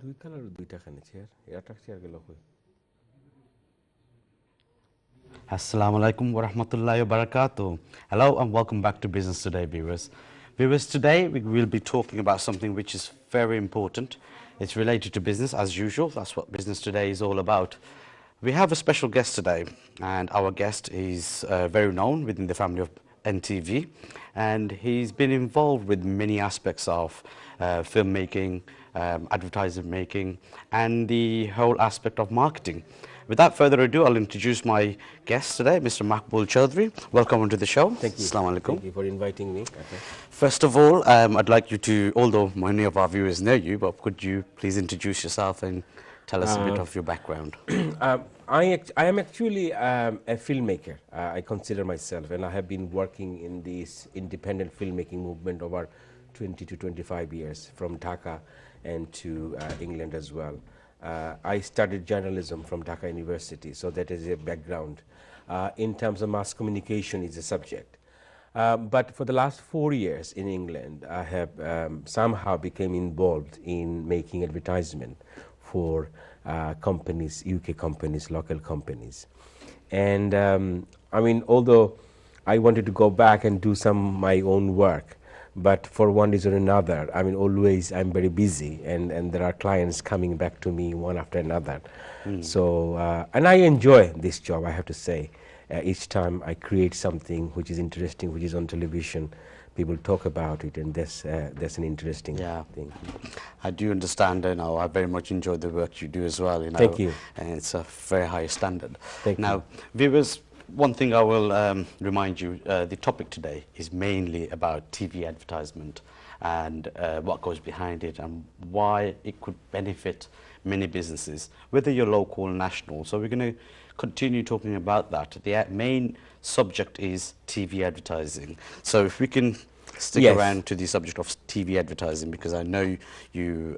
দুই কালার দুইটা খানে চেয়ার এটা চেয়ার গেল কই Assalamu alaikum wa rahmatullahi wa barakatuh. Hello and welcome back to Business Today, viewers. Viewers, today we will be talking about something which is very important. It's related to business as usual. That's what Business Today is all about. We have a special guest today, and our guest is very known within the family of NTV, and he's been involved with many aspects of filmmaking, advertising making, and the whole aspect of marketing. Without further ado, I'll introduce my guest today, Mr. Maqbool Chaudhry. Welcome onto the show. Thank you. Assalamu alaikum. Thank you for inviting me. Okay. First of all, I'd like you to, although many of our viewers know you, but could you please introduce yourself and tell us a bit of your background? I am actually a filmmaker. I consider myself, and I have been working in this independent filmmaking movement over 20 to 25 years, from Dhaka and to England as well. I studied journalism from Dhaka University, so that is a background. In terms of mass communication is a subject. But for the last 4 years in England, I have somehow became involved in making advertisement for companies, UK companies, local companies. And I mean, although I wanted to go back and do some my own work, but for one reason or another, I mean, always I'm very busy, and there are clients coming back to me one after another. So, and I enjoy this job, I have to say. Each time I create something which is interesting, which is on television, people talk about it, and that's an interesting thing. I do understand, I very much enjoy the work you do as well. Thank you. And it's a very high standard. Thank now, viewers, one thing I will remind you, the topic today is mainly about TV advertisement and what goes behind it and why it could benefit many businesses, whether you're local or national. So we're going to continue talking about that. The main subject is TV advertising. So if we can stick around to the subject of TV advertising, because I know you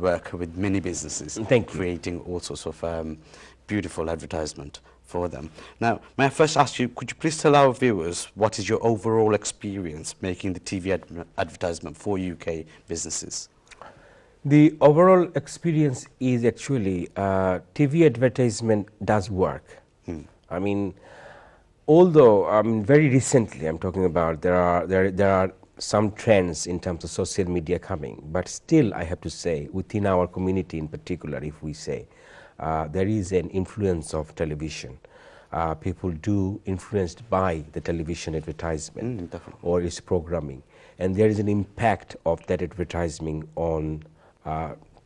work with many businesses. Thank you. Creating all sorts of beautiful advertisement for them. Now, may I first ask you, could you please tell our viewers what is your overall experience making the TV advertisement for UK businesses? The overall experience is actually TV advertisement does work. I mean, although very recently I'm talking about there are some trends in terms of social media coming, but still I have to say within our community in particular, if we say there is an influence of television. People do influenced by the television advertisement or its programming, and there is an impact of that advertising on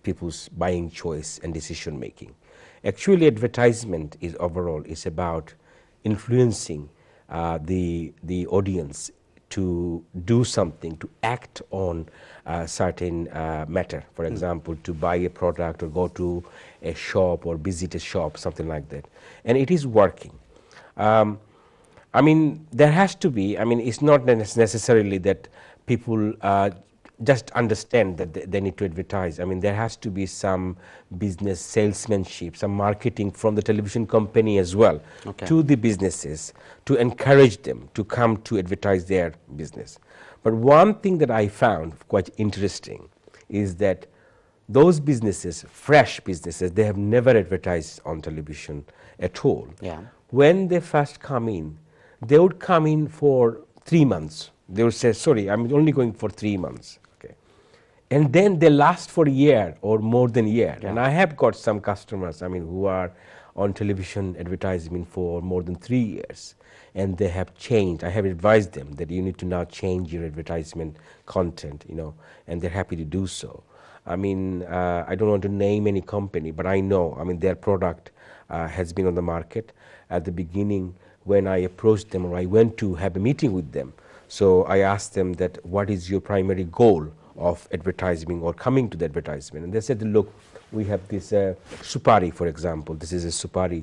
people's buying choice and decision making. Actually, advertisement is overall is about influencing the audience to do something, to act on a certain matter. For example, to buy a product or go to a shop or visit a shop, something like that. And it is working. I mean, there has to be, I mean, it's not necessarily that people just understand that they need to advertise. I mean, there has to be some business salesmanship, some marketing from the television company as well to the businesses to encourage them to come to advertise their business. But one thing that I found quite interesting is that those businesses, fresh businesses, they have never advertised on television at all. When they first come in, they would come in for 3 months. They would say, sorry, I'm only going for 3 months. And then they last for a year or more than a year. And I have got some customers, I mean, who are on television advertising for more than 3 years, and they have changed. I have advised them that you need to now change your advertisement content, and they're happy to do so. I mean, I don't want to name any company, but I know, I mean, their product has been on the market. At the beginning, when I approached them or I went to have a meeting with them, so I asked them that what is your primary goal of advertising or coming to the advertisement, and they said, look, we have this supari, for example. This is a supari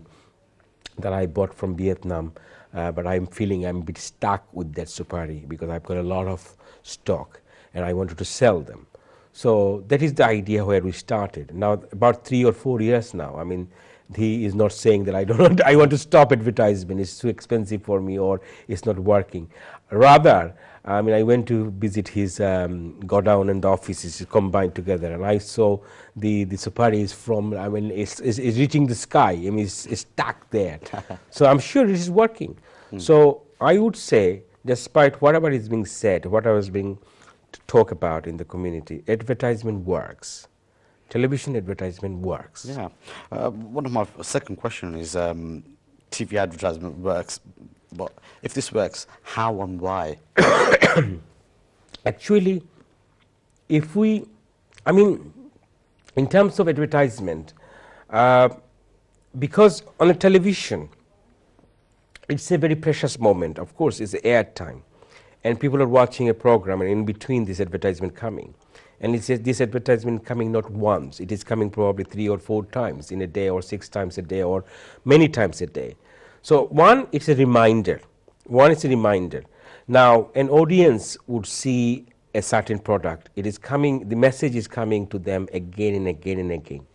that I bought from Vietnam, but I'm feeling I'm a bit stuck with that supari because I've got a lot of stock and I wanted to sell them. So that is the idea where we started. Now about 3 or 4 years now, I mean, he is not saying that I don't want, I want to stop advertisement, it's too expensive for me or it's not working. Rather, I mean, I went to visit his godown and the offices combined together, and I saw the supari is from, I mean, it's reaching the sky. I mean, it's stuck there. So I'm sure it is working. So I would say, despite whatever is being said, what I was being to talk about in the community, advertisement works. Television advertisement works. Yeah. One of my second question is TV advertisement works, but if this works, how and why? Actually, if we, I mean, in terms of advertisement, because on a television, it's a very precious moment. Of course, it's the air time, and people are watching a program, and in between this advertisement coming. And it's this advertisement coming not once, it is coming probably 3 or 4 times in a day, or 6 times a day, or many times a day. So one, it's a reminder. One is a reminder. Now, an audience would see a certain product. It is coming, the message is coming to them again and again and again.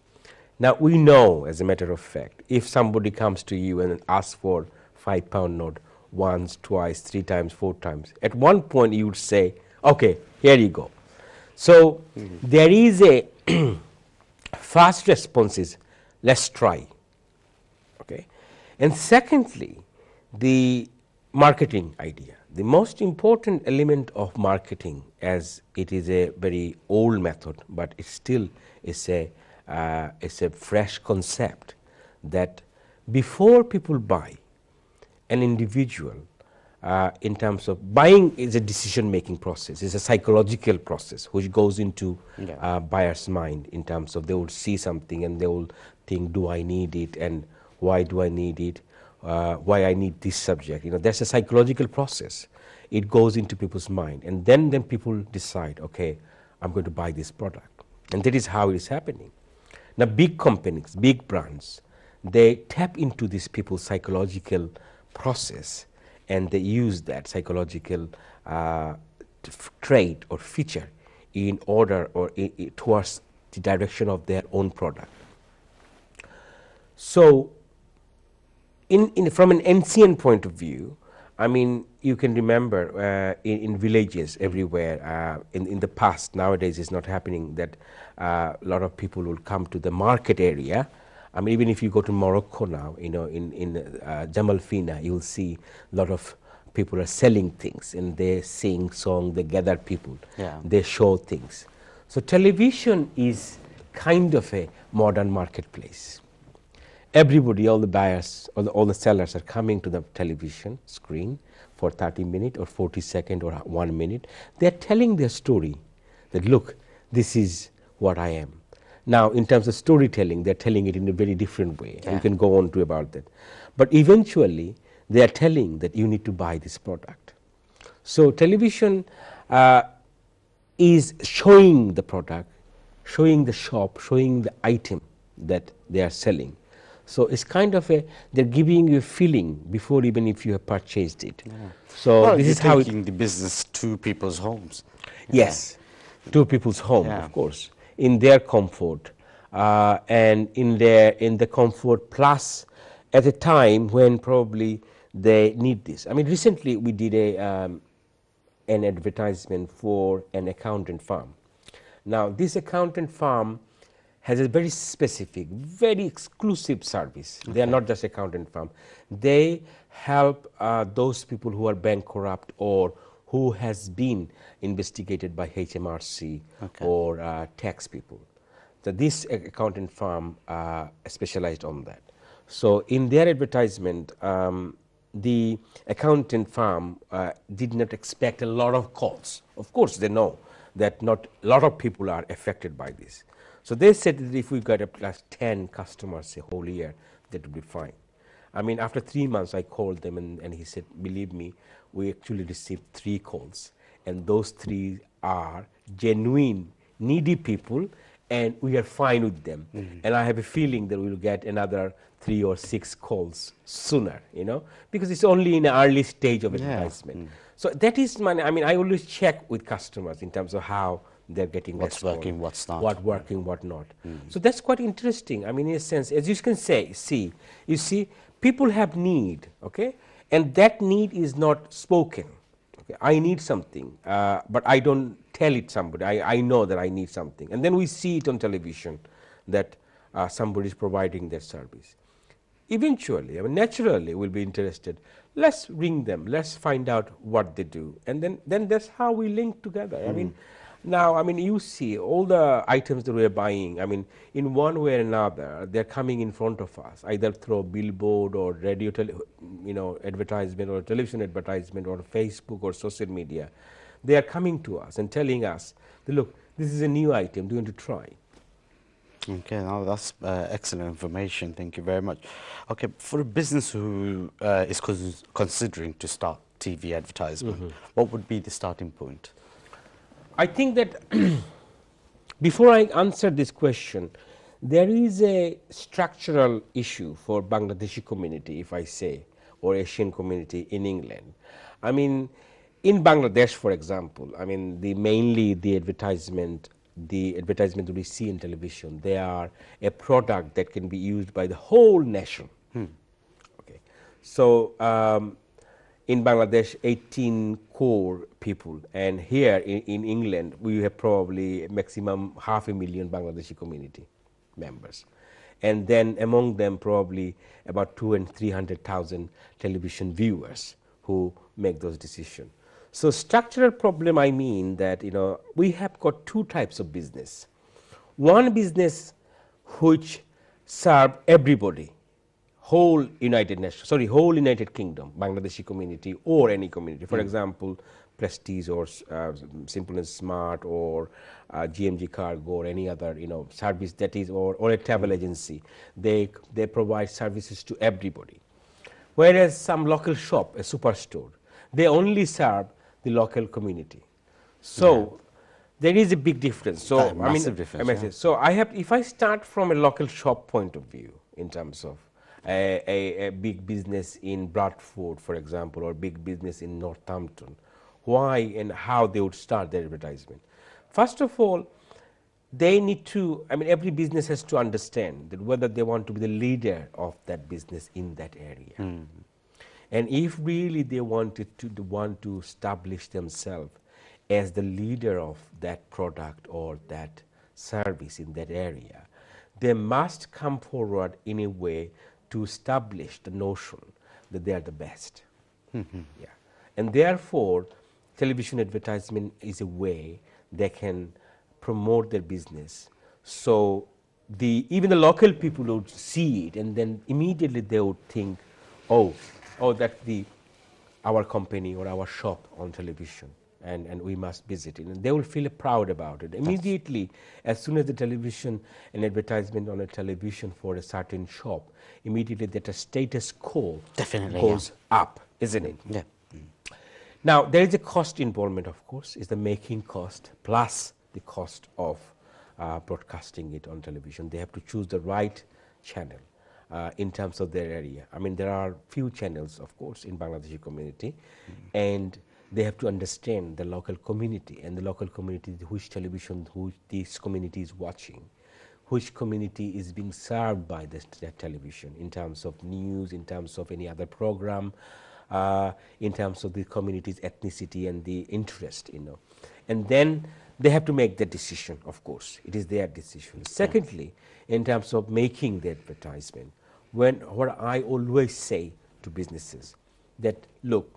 Now, we know, as a matter of fact, if somebody comes to you and asks for £5 note once, twice, 3 times, 4 times, at one point you would say, okay, here you go. So there is a fast response is, let's try. Okay. And secondly, the marketing idea. The most important element of marketing, as it is a very old method, but it still is a fresh concept, that before people buy, an individual, in terms of buying is a decision-making process. It's a psychological process which goes into buyer's mind in terms of they will see something and they will think, do I need it, and why do I need it, why I need this subject. You know, that's a psychological process. It goes into people's mind, and then people decide, okay, I'm going to buy this product, and that is how it is happening. Now, big companies, big brands, they tap into these people's psychological process, and they use that psychological trait or feature in order or towards the direction of their own product. So, from an ancient point of view, I mean, you can remember in villages everywhere in the past, nowadays it's not happening, that a lot of people will come to the market area. I mean, even if you go to Morocco now, you know, in Jamalfina, you'll see a lot of people are selling things, and they sing song, they gather people, they show things. So television is kind of a modern marketplace. Everybody, all the buyers, all the sellers are coming to the television screen for 30 minutes or 40 seconds or 1 minute. They are telling their story, that look, this is what I am. Now, in terms of storytelling, they are telling it in a very different way. You can go on to about that. But eventually, they are telling that you need to buy this product. So television is showing the product, showing the shop, showing the item that they are selling. So it's kind of they're giving you a feeling before even if you have purchased it. So well, this is how taking the business to people's homes. Yes, to people's home, of course, in their comfort, and in the comfort plus at a time when probably they need this. I mean, recently we did an advertisement for an accountant firm. Now, this accountant firm has a very specific, very exclusive service. They are not just accountant firm. They help those people who are bankrupt or who has been investigated by HMRC or tax people. So this accountant firm specialized on that. So in their advertisement, the accountant firm did not expect a lot of calls. Of course, they know that not a lot of people are affected by this. So they said that if we got a plus 10 customers a whole year, that would be fine. I mean, after 3 months, I called them and he said, believe me, we actually received 3 calls, and those 3 are genuine, needy people, and we are fine with them. And I have a feeling that we will get another 3 or 6 calls sooner, you know, because it's only in an early stage of advertisement. So that is I mean, I always check with customers in terms of how they're getting What's response. working, what's not. What working, what not. So that's quite interesting. I mean, in a sense, as you can you see, people have need, okay, and that need is not spoken. Okay, I need something, but I don't tell it somebody. I know that I need something, and then we see it on television that somebody is providing that service. Eventually, I mean, naturally, we'll be interested. Let's ring them. Let's find out what they do, and then that's how we link together. I mean, now, I mean, you see all the items that we're buying. I mean, in one way or another, they're coming in front of us, either through billboard or radio, advertisement or television advertisement or Facebook or social media. They are coming to us and telling us, look, this is a new item. Do you want to try? Okay, now that's excellent information. Thank you very much. Okay, for a business who is considering to start TV advertisement, what would be the starting point? I think that before I answer this question, there is a structural issue for Bangladeshi community, if I say, or Asian community in England. I mean, in Bangladesh, for example, I mean, mainly the advertisement that we see in television, they are a product that can be used by the whole nation. Okay. So, in Bangladesh, 18 crore people, and here in England, we have probably maximum 500,000 Bangladeshi community members. And then among them, probably about 200,000 and 300,000 television viewers who make those decisions. So structural problem, I mean that, we have got two types of business. One business which serve everybody, whole United Kingdom, Bangladeshi community or any community. For example, Prestige or Simple and Smart or GMG Cargo or any other service that is or a travel agency. They provide services to everybody. Whereas some local shop, a superstore, they only serve the local community. So there is a big difference. So massive difference. So if I start from a local shop point of view in terms of a big business in Bradford, for example, or big business in Northampton, why and how they would start their advertisement. First of all, they need to, every business has to understand that whether they want to be the leader of that business in that area. And if really they want to establish themselves as the leader of that product or that service in that area, they must come forward in a way to establish the notion that they are the best. Yeah. And therefore, television advertisement is a way they can promote their business. So even the local people would see it, and then immediately they would think, oh, that's our company or our shop on television, and we must visit it. And they will feel proud about it. Immediately, as soon as the television and advertisement on a television for a certain shop, immediately that a status quo goes up, isn't it? Yeah. Now, there is a cost involvement, of course, is the making cost plus the cost of broadcasting it on television. They have to choose the right channel. In terms of their area. There are few channels, of course, in Bangladeshi community, and they have to understand the local community and the local community, which television, which this community is watching, which community is being served by that television in terms of news, in terms of any other program, in terms of the community's ethnicity and the interest, And then they have to make the decision, of course. It is their decision. Secondly, in terms of making the advertisement, what I always say to businesses, that look,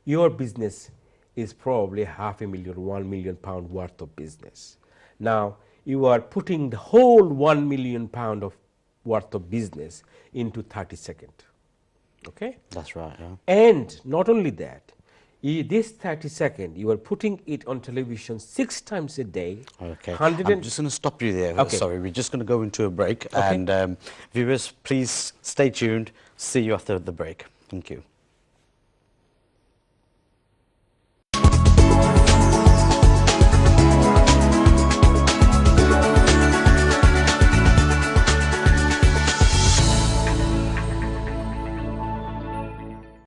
your business is probably £500,000, £1 million worth of business. Now, you are putting the whole £1 million worth of business into 30 seconds. Okay? That's right, yeah. And not only that, this 30 seconds, you are putting it on television 6 times a day. Okay, I'm just going to stop you there. Okay. Sorry, we're just going to go into a break. Okay. And viewers, please stay tuned. See you after the break. Thank you.